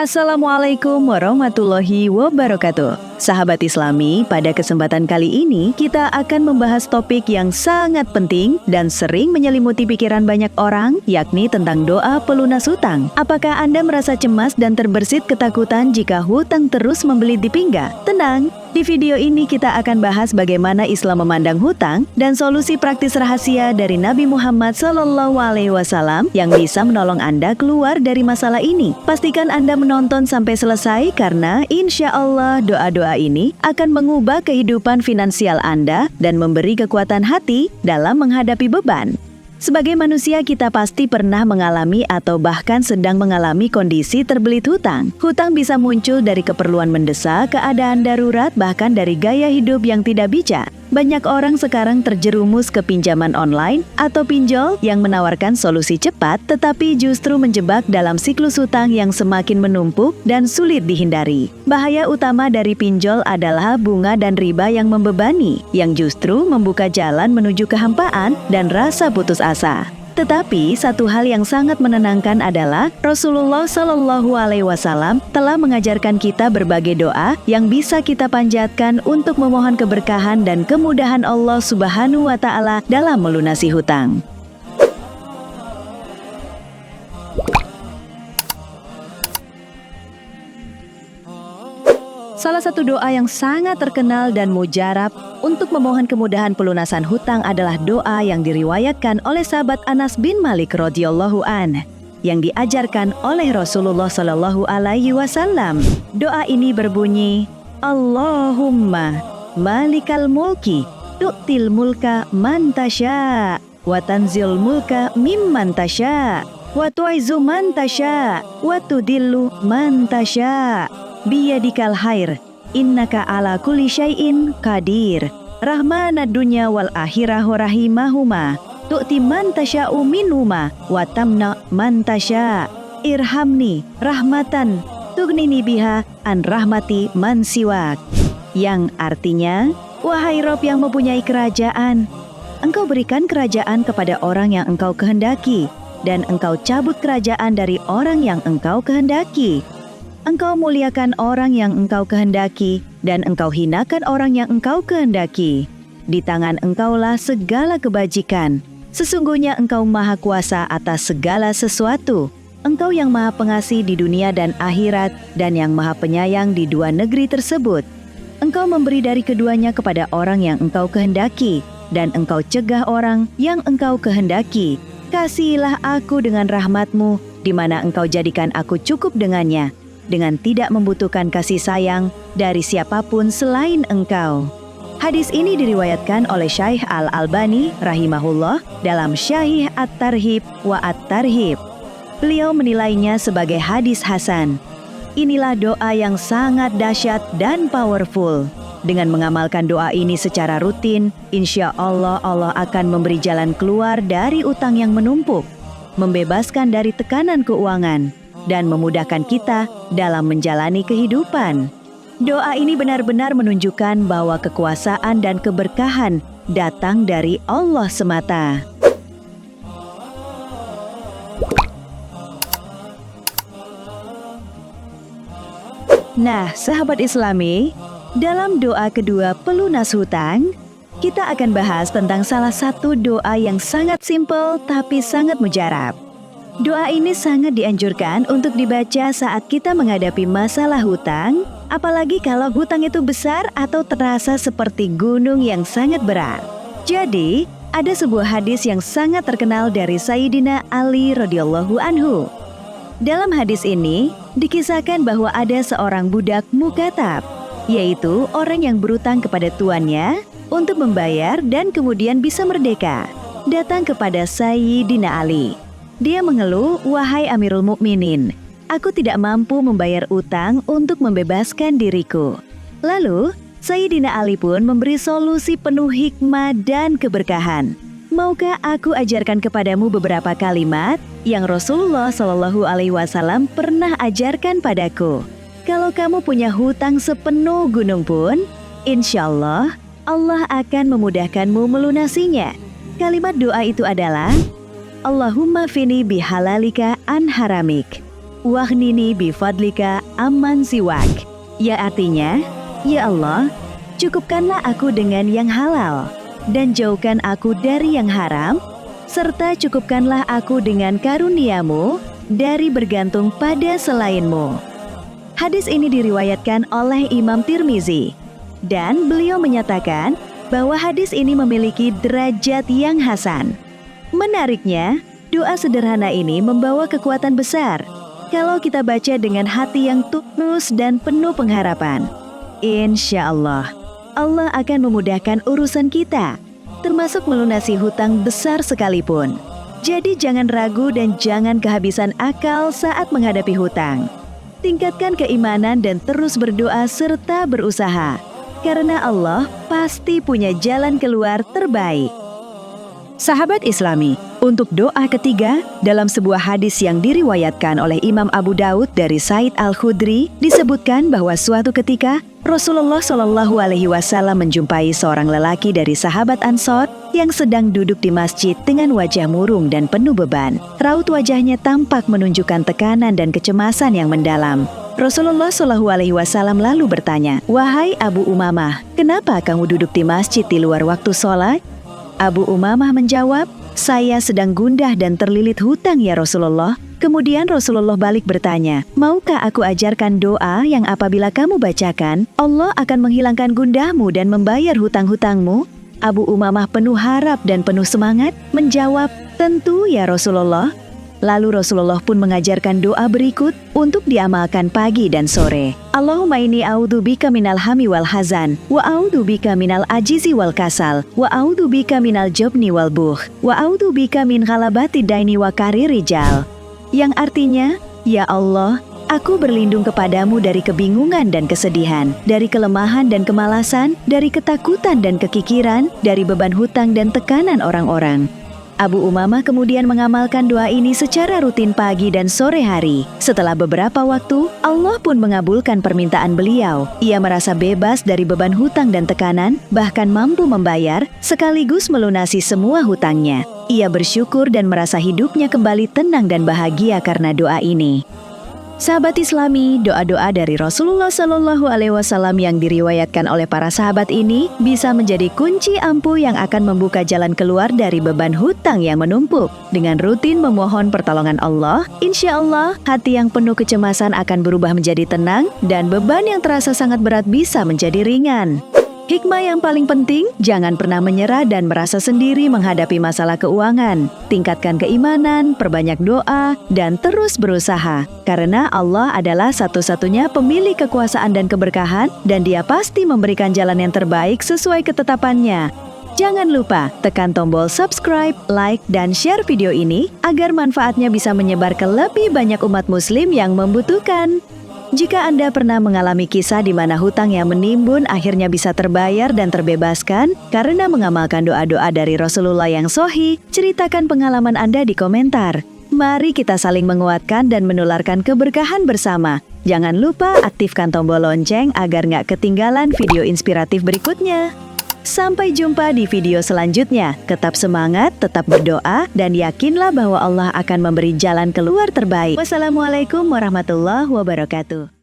Assalamualaikum warahmatullahi wabarakatuh. Sahabat Islami, pada kesempatan kali ini kita akan membahas topik yang sangat penting dan sering menyelimuti pikiran banyak orang, yakni tentang doa pelunas hutang. Apakah Anda merasa cemas dan terbersit ketakutan jika hutang terus membelit di pinggang? Tenang, di video ini kita akan bahas bagaimana Islam memandang hutang dan solusi praktis rahasia dari Nabi Muhammad SAW yang bisa menolong Anda keluar dari masalah ini. Pastikan Anda menonton sampai selesai karena insya Allah doa-doa ini akan mengubah kehidupan finansial Anda dan memberi kekuatan hati dalam menghadapi beban. Sebagai manusia, kita pasti pernah mengalami atau bahkan sedang mengalami kondisi terbelit hutang. Hutang bisa muncul dari keperluan mendesak, keadaan darurat, bahkan dari gaya hidup yang tidak bijak. Banyak orang sekarang terjerumus ke pinjaman online atau pinjol yang menawarkan solusi cepat, tetapi justru menjebak dalam siklus hutang yang semakin menumpuk dan sulit dihindari. Bahaya utama dari pinjol adalah bunga dan riba yang membebani, yang justru membuka jalan menuju kehampaan dan rasa putus asa. Tetapi satu hal yang sangat menenangkan adalah Rasulullah SAW telah mengajarkan kita berbagai doa yang bisa kita panjatkan untuk memohon keberkahan dan kemudahan Allah Subhanahu wa Ta'ala dalam melunasi hutang. Salah satu doa yang sangat terkenal dan mujarab untuk memohon kemudahan pelunasan hutang adalah doa yang diriwayatkan oleh sahabat Anas bin Malik radhiyallahu an yang diajarkan oleh Rasulullah sallallahu alaihi wasallam. Doa ini berbunyi, Allahumma malikal mulki tu'til mulka man tasya wa tanzil mulka mimman tasya wa tu'izzu man tasya wa tudillu man tasya biyadikal khair, innaka ala kulli syai'in qadir, rahmanad dunya wal akhirahu rahimahuma, tu'ti man tasya'u minhuma, wa tamna man tasya', irhamni rahmatan, tughnini biha an rahmati man siwak. Yang artinya, wahai Rob yang mempunyai kerajaan, engkau berikan kerajaan kepada orang yang engkau kehendaki, dan engkau cabut kerajaan dari orang yang engkau kehendaki. Engkau muliakan orang yang engkau kehendaki, dan engkau hinakan orang yang engkau kehendaki. Di tangan engkaulah segala kebajikan. Sesungguhnya engkau maha kuasa atas segala sesuatu. Engkau yang maha pengasih di dunia dan akhirat, dan yang maha penyayang di dua negeri tersebut. Engkau memberi dari keduanya kepada orang yang engkau kehendaki, dan engkau cegah orang yang engkau kehendaki. Kasihilah aku dengan rahmatmu, di mana engkau jadikan aku cukup dengannya, dengan tidak membutuhkan kasih sayang dari siapapun selain engkau. Hadis ini diriwayatkan oleh Syekh Al-Albani rahimahullah dalam Syahih At-Tarhib wa At-Tarhib. Beliau menilainya sebagai hadis hasan. Inilah doa yang sangat dahsyat dan powerful. Dengan mengamalkan doa ini secara rutin, insya Allah Allah akan memberi jalan keluar dari utang yang menumpuk, membebaskan dari tekanan keuangan, dan memudahkan kita dalam menjalani kehidupan. Doa ini benar-benar menunjukkan bahwa kekuasaan dan keberkahan datang dari Allah semata. Nah, sahabat Islami, dalam doa kedua pelunas hutang, kita akan bahas tentang salah satu doa yang sangat simpel tapi sangat mujarab. Doa ini sangat dianjurkan untuk dibaca saat kita menghadapi masalah hutang, apalagi kalau hutang itu besar atau terasa seperti gunung yang sangat berat. Jadi, ada sebuah hadis yang sangat terkenal dari Sayyidina Ali radhiyallahu anhu. Dalam hadis ini, dikisahkan bahwa ada seorang budak mukatab, yaitu orang yang berutang kepada tuannya untuk membayar dan kemudian bisa merdeka, datang kepada Sayyidina Ali. Dia mengeluh, wahai Amirul Mukminin, aku tidak mampu membayar utang untuk membebaskan diriku. Lalu, Sayyidina Ali pun memberi solusi penuh hikmah dan keberkahan. Maukah aku ajarkan kepadamu beberapa kalimat yang Rasulullah SAW pernah ajarkan padaku? Kalau kamu punya hutang sepenuh gunung pun, insya Allah, Allah akan memudahkanmu melunasinya. Kalimat doa itu adalah, Allahumma fini bihalalika an haramik. Wahnini bifadlika amman siwak. Ya artinya, ya Allah, cukupkanlah aku dengan yang halal dan jauhkan aku dari yang haram, serta cukupkanlah aku dengan karunia-Mu dari bergantung pada selain-Mu. Hadis ini diriwayatkan oleh Imam Tirmizi, dan beliau menyatakan bahwa hadis ini memiliki derajat yang hasan. Menariknya, doa sederhana ini membawa kekuatan besar kalau kita baca dengan hati yang tulus dan penuh pengharapan. Insya Allah, Allah akan memudahkan urusan kita, termasuk melunasi hutang besar sekalipun. Jadi jangan ragu dan jangan kehabisan akal saat menghadapi hutang. Tingkatkan keimanan dan terus berdoa serta berusaha, karena Allah pasti punya jalan keluar terbaik. Sahabat Islami, untuk doa ketiga, dalam sebuah hadis yang diriwayatkan oleh Imam Abu Daud dari Said Al-Khudri, disebutkan bahwa suatu ketika Rasulullah Shallallahu Alaihi Wasallam menjumpai seorang lelaki dari sahabat Ansor yang sedang duduk di masjid dengan wajah murung dan penuh beban. Raut wajahnya tampak menunjukkan tekanan dan kecemasan yang mendalam. Rasulullah Shallallahu Alaihi Wasallam lalu bertanya, "Wahai Abu Umamah, kenapa kamu duduk di masjid di luar waktu sholat?" Abu Umamah menjawab, "Saya sedang gundah dan terlilit hutang ya Rasulullah." Kemudian Rasulullah balik bertanya, "Maukah aku ajarkan doa yang apabila kamu bacakan, Allah akan menghilangkan gundahmu dan membayar hutang-hutangmu?" Abu Umamah penuh harap dan penuh semangat menjawab, "Tentu ya Rasulullah." Lalu Rasulullah pun mengajarkan doa berikut untuk diamalkan pagi dan sore. Allahumma inni a'udzubika minal hami wal hazan, wa a'udzubika minal ajizi wal kasal, wa a'udzubika minal jabni wal bukh, wa a'udzubika min ghalabati daini wa kari rijal. Yang artinya, ya Allah, aku berlindung kepadamu dari kebingungan dan kesedihan, dari kelemahan dan kemalasan, dari ketakutan dan kekikiran, dari beban hutang dan tekanan orang-orang. Abu Umamah kemudian mengamalkan doa ini secara rutin pagi dan sore hari. Setelah beberapa waktu, Allah pun mengabulkan permintaan beliau. Ia merasa bebas dari beban hutang dan tekanan, bahkan mampu membayar sekaligus melunasi semua hutangnya. Ia bersyukur dan merasa hidupnya kembali tenang dan bahagia karena doa ini. Sahabat Islami, doa-doa dari Rasulullah Shallallahu Alaihi Wasallam yang diriwayatkan oleh para sahabat ini bisa menjadi kunci ampuh yang akan membuka jalan keluar dari beban hutang yang menumpuk. Dengan rutin memohon pertolongan Allah, insya Allah hati yang penuh kecemasan akan berubah menjadi tenang dan beban yang terasa sangat berat bisa menjadi ringan. Hikmah yang paling penting, jangan pernah menyerah dan merasa sendiri menghadapi masalah keuangan. Tingkatkan keimanan, perbanyak doa, dan terus berusaha. Karena Allah adalah satu-satunya pemilik kekuasaan dan keberkahan, dan Dia pasti memberikan jalan yang terbaik sesuai ketetapannya. Jangan lupa tekan tombol subscribe, like, dan share video ini agar manfaatnya bisa menyebar ke lebih banyak umat muslim yang membutuhkan. Jika Anda pernah mengalami kisah di mana hutang yang menimbun akhirnya bisa terbayar dan terbebaskan karena mengamalkan doa-doa dari Rasulullah yang sahih, ceritakan pengalaman Anda di komentar. Mari kita saling menguatkan dan menularkan keberkahan bersama. Jangan lupa aktifkan tombol lonceng agar nggak ketinggalan video inspiratif berikutnya. Sampai jumpa di video selanjutnya. Tetap semangat, tetap berdoa, dan yakinlah bahwa Allah akan memberi jalan keluar terbaik. Wassalamualaikum warahmatullahi wabarakatuh.